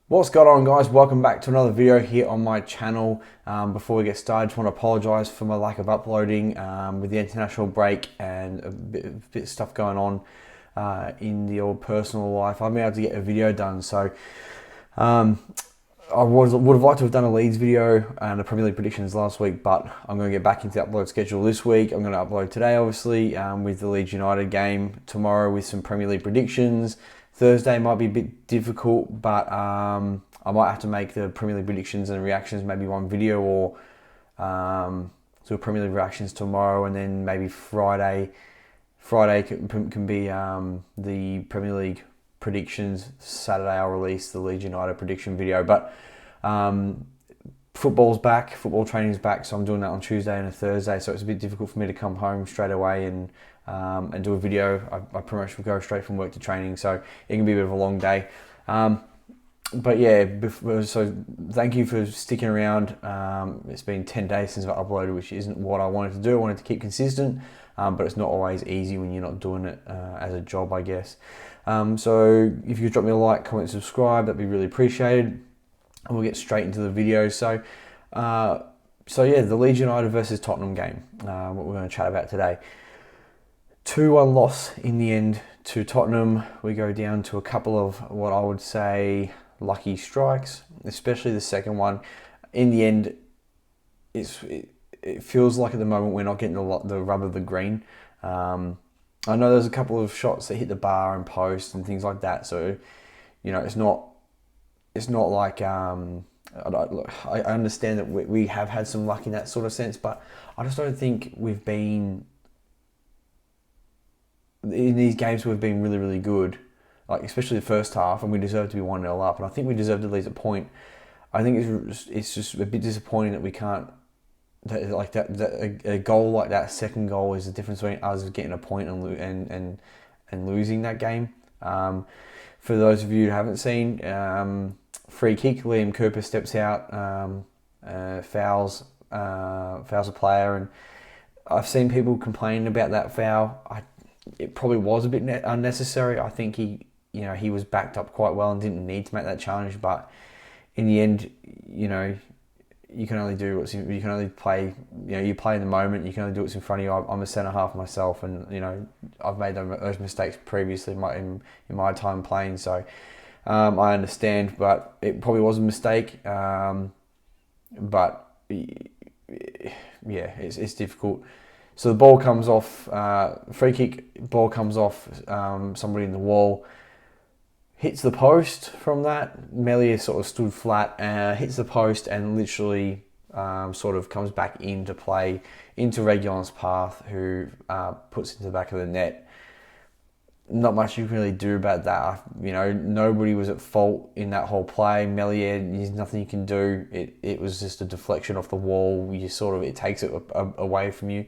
What's going on, guys? Welcome back to another video here on my channel. Before we get started, I just want to apologize for my lack of uploading with the international break and a bit of stuff going on in the old personal life. I haven't been able to get a video done, so I would have liked to have done a Leeds video and the Premier League predictions last week, but I'm going to get back into the upload schedule this week. I'm going to upload today, obviously, with the Leeds United game, tomorrow with some Premier League predictions. Thursday might be a bit difficult, but I might have to make the Premier League predictions and reactions maybe one video, or do Premier League reactions tomorrow, and then maybe Friday can be the Premier League predictions. Saturday I'll release the Leeds United prediction video. But football's back, football training's back, so I'm doing that on Tuesday and a Thursday, so it's a bit difficult for me to come home straight away and do a video. I pretty much go straight from work to training, so it can be a bit of a long day. But yeah, so thank you for sticking around. It's been 10 days since I uploaded, which isn't what I wanted to do. I wanted to keep consistent, but it's not always easy when you're not doing it as a job, I guess. So if you could drop me a like, comment, subscribe, that'd be really appreciated. And we'll get straight into the video. So yeah, the Leeds United versus Tottenham game, what we're going to chat about today. 2-1 loss in the end to Tottenham. We go down to a couple of what I would say lucky strikes, especially the second one. In the end, it feels like at the moment we're not getting the rub of the green. I know there's a couple of shots that hit the bar and post and things like that. So, you know, it's not like I understand that we have had some luck in that sort of sense, but I just don't think we've been in these games. We've been really, really good, like especially the first half, and we deserve to be 1-0 up, and I think we deserve to lose a point. I think it's just a bit disappointing that we can't. A goal like that, second goal, is the difference between us getting a point and losing that game. For those of you who haven't seen, free kick, Liam Cooper steps out, fouls a player, and I've seen people complaining about that foul. It probably was a bit unnecessary. I think he was backed up quite well and didn't need to make that challenge, but in the end, you can only do you can only play. You play in the moment. You can only do what's in front of you. I'm a centre half myself, and I've made those mistakes previously in my time playing. So I understand, but it probably was a mistake. But yeah, it's difficult. So the ball comes off, free kick. Ball comes off somebody in the wall. Hits the post from that. Melia sort of stood flat, hits the post, and literally sort of comes back into play, into Reguilon's path, who puts it into the back of the net. Not much you can really do about that. Nobody was at fault in that whole play. Melia, there's nothing you can do. It was just a deflection off the wall. It takes it away from you.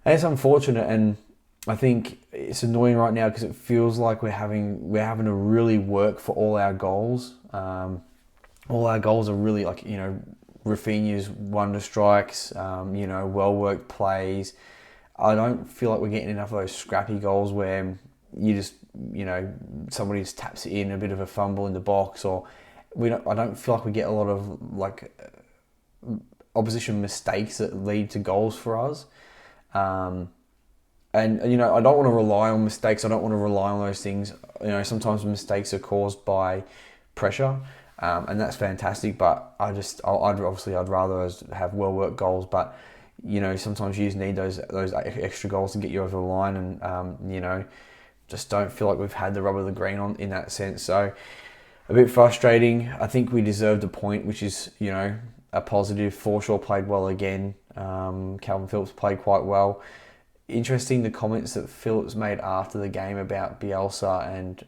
And it's unfortunate, and I think it's annoying right now because it feels like we're having to really work for all our goals. All our goals are really like, Rafinha's wonder strikes, well worked plays. I don't feel like we're getting enough of those scrappy goals where you just, somebody just taps it in, a bit of a fumble in the box, or I don't feel like we get a lot of like opposition mistakes that lead to goals for us. And I don't want to rely on mistakes. I don't want to rely on those things. Sometimes mistakes are caused by pressure, and that's fantastic. But I'd rather us have well worked goals. But sometimes you just need those extra goals to get you over the line, and just don't feel like we've had the rub of the green on in that sense. So a bit frustrating. I think we deserved a point, which is a positive. Forshaw played well again. Calvin Phillips played quite well. Interesting the comments that Phillips made after the game about Bielsa and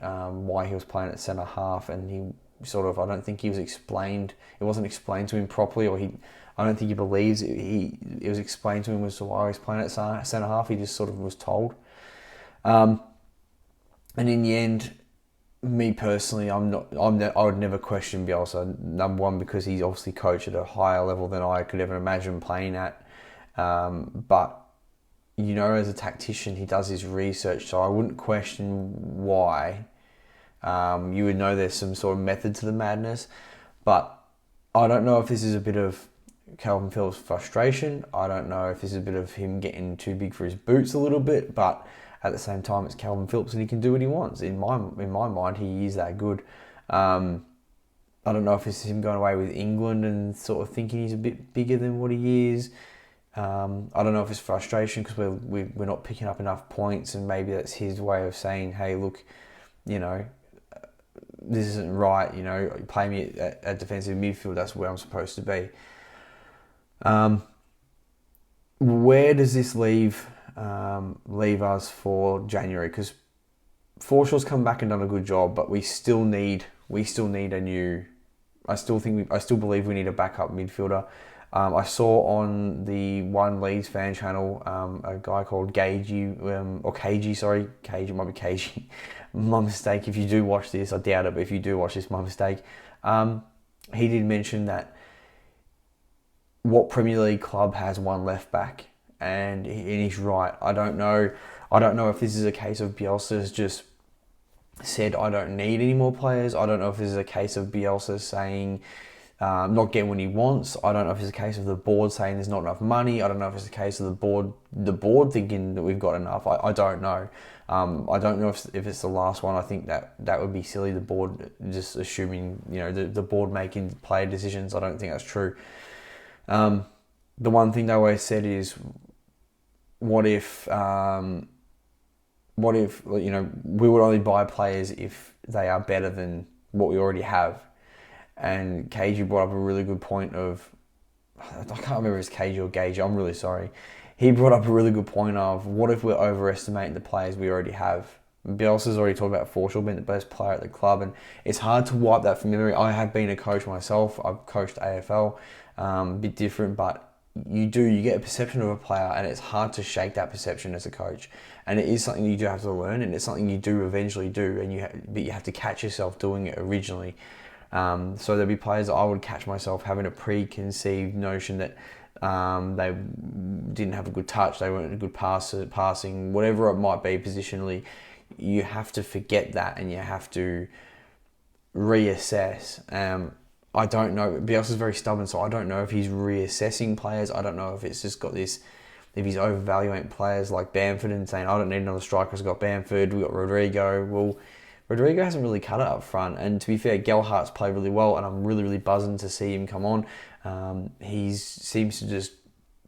why he was playing at centre half, and I don't think he was explained. It wasn't explained to him properly, or I don't think he believes it was explained to him as to why he was playing at centre half. He just sort of was told. And in the end, me personally, I would never question Bielsa. Number one, because he's obviously coached at a higher level than I could ever imagine playing at. But as a tactician, he does his research, so I wouldn't question why You would know there's some sort of method to the madness, but I don't know if this is a bit of Calvin Phillips' frustration. I don't know if this is a bit of him getting too big for his boots a little bit, but at the same time, it's Calvin Phillips and he can do what he wants. In my mind, he is that good. I don't know if this is him going away with England and sort of thinking he's a bit bigger than what he is. I don't know if it's frustration because we're not picking up enough points, and maybe that's his way of saying, hey, look, this isn't right. Play me at defensive midfield. That's where I'm supposed to be. Where does this leave us for January? Because Forshaw's come back and done a good job, but we still need a new. I still believe we need a backup midfielder. I saw on the One Leeds fan channel a guy called Gagey, or KG, sorry, KG, it might be KG. My mistake. If you do watch this, I doubt it, but if you do watch this, my mistake. He did mention that what Premier League club has one left back, and he's right. I don't know if this is a case of Bielsa's just said, I don't need any more players. I don't know if this is a case of Bielsa saying not getting what he wants. I don't know if it's a case of the board saying there's not enough money. I don't know if it's a case of the board thinking that we've got enough. I don't know. I don't know if it's the last one. I think that would be silly. The board just assuming, the board making player decisions. I don't think that's true. The one thing they always said is, what if we would only buy players if they are better than what we already have. And KG brought up a really good point of, I can't remember if it's KG or Gage, I'm really sorry. He brought up a really good point of, what if we're overestimating the players we already have? Bielsa's already talked about Forshaw being the best player at the club, and it's hard to wipe that from memory. I have been a coach myself. I've coached AFL, a bit different, but you get a perception of a player, and it's hard to shake that perception as a coach. And it is something you do have to learn, and it's something you do eventually do, but you have to catch yourself doing it originally. So there'll be players that I would catch myself having a preconceived notion that they didn't have a good touch, they weren't a good passing, whatever it might be positionally. You have to forget that, and you have to reassess. I don't know. Bielsa's very stubborn, so I don't know if he's reassessing players. I don't know if it's just got this, if he's overvaluing players like Bamford and saying, I don't need another striker, I've got Bamford, we've got Rodrigo. Well, Rodrigo hasn't really cut it up front, and to be fair, Gelhart's played really well, and I'm really, really buzzing to see him come on. He seems to just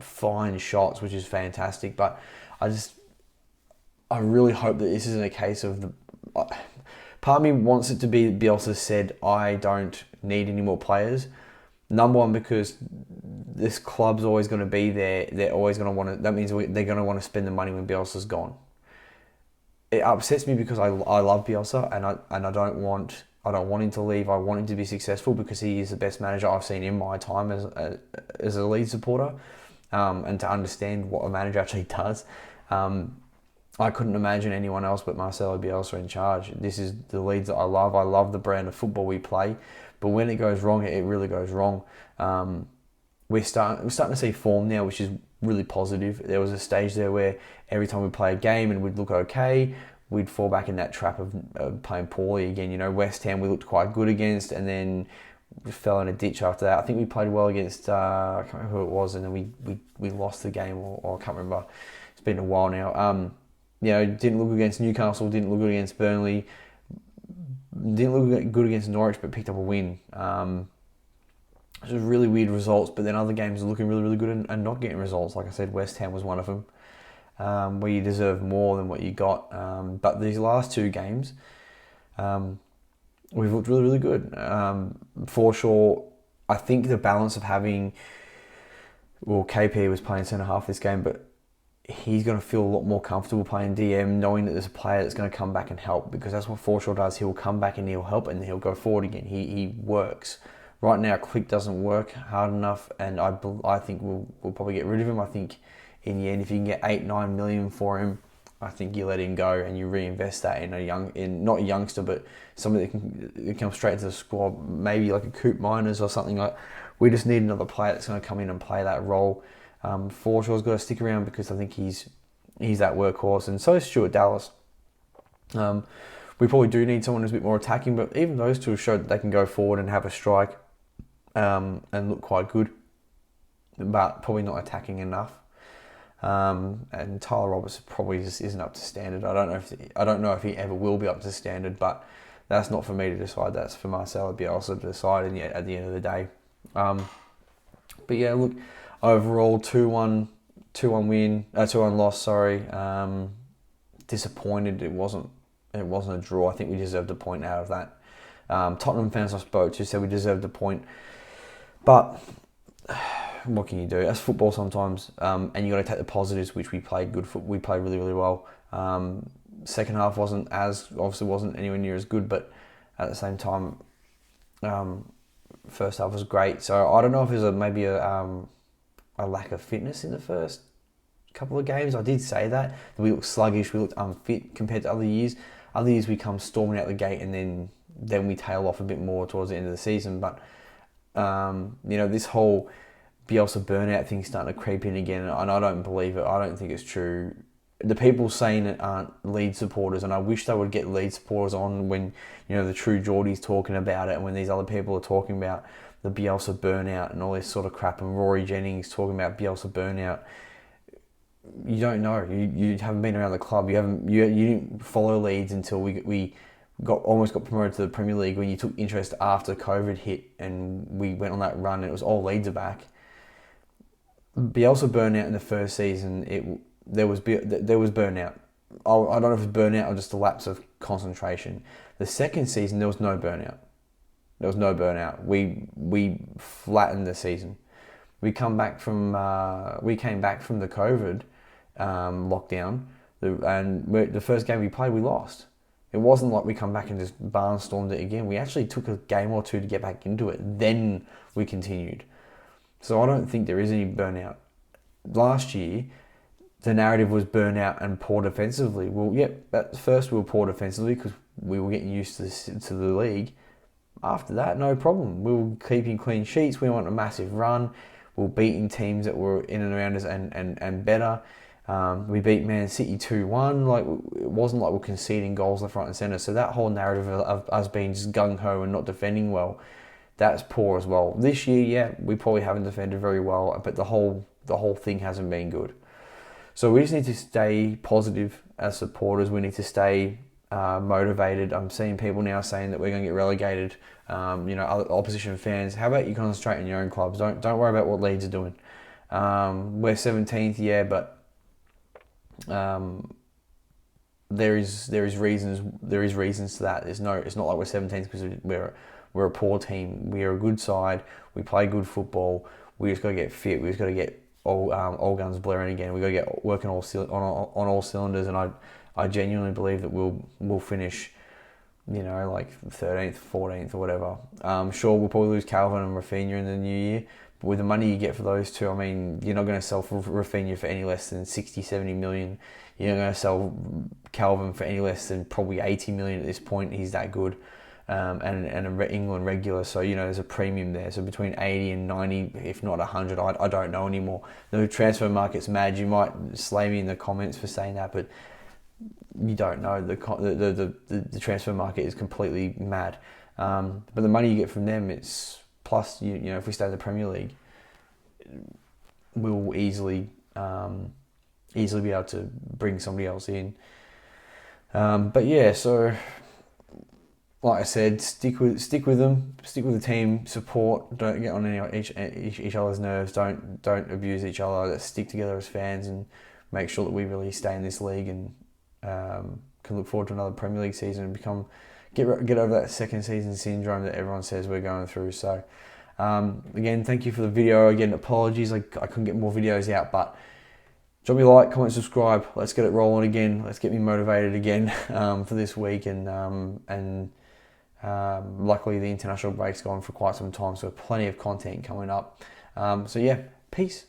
find shots, which is fantastic, but I really hope that this isn't a case of part of me wants it to be Bielsa said, I don't need any more players. Number one, because this club's always going to be there. They're always going to want to. That means they're going to want to spend the money when Bielsa's gone. It upsets me because I love Bielsa, and I don't want him to leave. I want him to be successful because he is the best manager I've seen in my time as a Leeds supporter, and to understand what a manager actually does. I couldn't imagine anyone else but Marcelo Bielsa in charge. This is the Leeds that I love. I love the brand of football we play, but when it goes wrong, it really goes wrong. We're starting to see form now, which is really positive. There was a stage there where every time we play a game and we'd look okay, we'd fall back in that trap of playing poorly again. West Ham we looked quite good against, and then we fell in a ditch after that. I think we played well against, I can't remember who it was, and then we lost the game, or I can't remember. It's been a while now. Didn't look against Newcastle, didn't look good against Burnley, didn't look good against Norwich, but picked up a win. It was really weird results, but then other games are looking really, really good and not getting results. Like I said, West Ham was one of them, where you deserve more than what you got. But these last two games, we've looked really, really good. For sure, I think the balance of having, KP was playing centre half this game, but he's going to feel a lot more comfortable playing DM, knowing that there's a player that's going to come back and help, because that's what Forshaw does. He'll come back and he'll help, and he'll go forward again. He works. Right now, Click doesn't work hard enough, and I think we'll probably get rid of him. I think in the end, if you can get 8-9 million for him, I think you let him go and you reinvest that in not a youngster, but somebody that can come straight into the squad, maybe like a Coop Miners or something like. We just need another player that's going to come in and play that role. Forshaw's got to stick around because I think he's that workhorse, and so is Stuart Dallas. We probably do need someone who's a bit more attacking, but even those two showed that they can go forward and have a strike and look quite good, but probably not attacking enough. And Tyler Roberts probably just isn't up to standard. I don't know if he ever will be up to standard, but that's not for me to decide. That's for Marcelo Bielsa to decide at the end of the day. But yeah, look, overall 2-1 win, 2-1 loss. Sorry, disappointed. It wasn't a draw. I think we deserved a point out of that. Tottenham fans I spoke to said we deserved a point, but what can you do? That's football sometimes, and you got to take the positives, which we played good. We played really, really well. Second half wasn't anywhere near as good, but at the same time, first half was great. So I don't know if there's maybe a lack of fitness in the first couple of games. I did say that we looked sluggish, we looked unfit compared to other years. Other years we come storming out the gate, and then we tail off a bit more towards the end of the season. But this whole Bielsa burnout thing's starting to creep in again, and I don't believe it. I don't think it's true. The people saying it aren't Leeds supporters, and I wish they would get Leeds supporters on when the true Geordie's talking about it, and when these other people are talking about the Bielsa burnout and all this sort of crap, and Rory Jennings talking about Bielsa burnout. You don't know. You haven't been around the club. You didn't follow Leeds until we almost got promoted to the Premier League, when you took interest after COVID hit and we went on that run, and it was all Leeds are back. Bielsa burnout in the first season, there was burnout. I don't know if it was burnout or just a lapse of concentration. The second season, there was no burnout. We flattened the season. We came back from the COVID lockdown, and the first game we played, we lost. It wasn't like we come back and just barnstormed it again. We actually took a game or two to get back into it. Then we continued. So I don't think there is any burnout. Last year, the narrative was burnout and poor defensively. Well, at first we were poor defensively because we were getting used to the league. After that, no problem. We were keeping clean sheets. We went on a massive run. We were beating teams that were in and around us and better. We beat Man City 2-1. Like, it wasn't like we're conceding goals left, right and centre. So that whole narrative of us being just gung-ho and not defending well, that's poor as well. This year, we probably haven't defended very well, but the whole thing hasn't been good. So we just need to stay positive as supporters. We need to stay motivated. I'm seeing people now saying that we're going to get relegated. Other opposition fans, how about you concentrate on your own clubs? Don't worry about what Leeds are doing. We're 17th, but there is reasons to that. It's not like we're 17th because we're a poor team. We are a good side. We play good football. We just got to get fit. We just got to get all guns blaring again. We got to get working on all cylinders. And I genuinely believe that we'll finish, like 13th, 14th, or whatever. Sure, we'll probably lose Calvin and Rafinha in the new year. But with the money you get for those two, I mean, you're not going to sell Rafinha for any less than 60, 70 million. You're not going to sell Calvin for any less than probably 80 million at this point. He's that good. And an England regular, so there's a premium there. So between 80 and 90, if not 100, I don't know anymore. The transfer market's mad. You might slay me in the comments for saying that, but you don't know. The transfer market is completely mad. But the money you get from them, it's plus if we stay in the Premier League, we'll easily be able to bring somebody else in. But yeah, so. Like I said, stick with them, stick with the team, support. Don't get on each other's nerves. Don't abuse each other. Let's stick together as fans and make sure that we really stay in this league and can look forward to another Premier League season and get over that second season syndrome that everyone says we're going through. So again, thank you for the video. Again, apologies I couldn't get more videos out, but drop me a like, comment, subscribe. Let's get it rolling again. Let's get me motivated again for this week and. Luckily, the international break's gone for quite some time, so plenty of content coming up. So yeah, peace.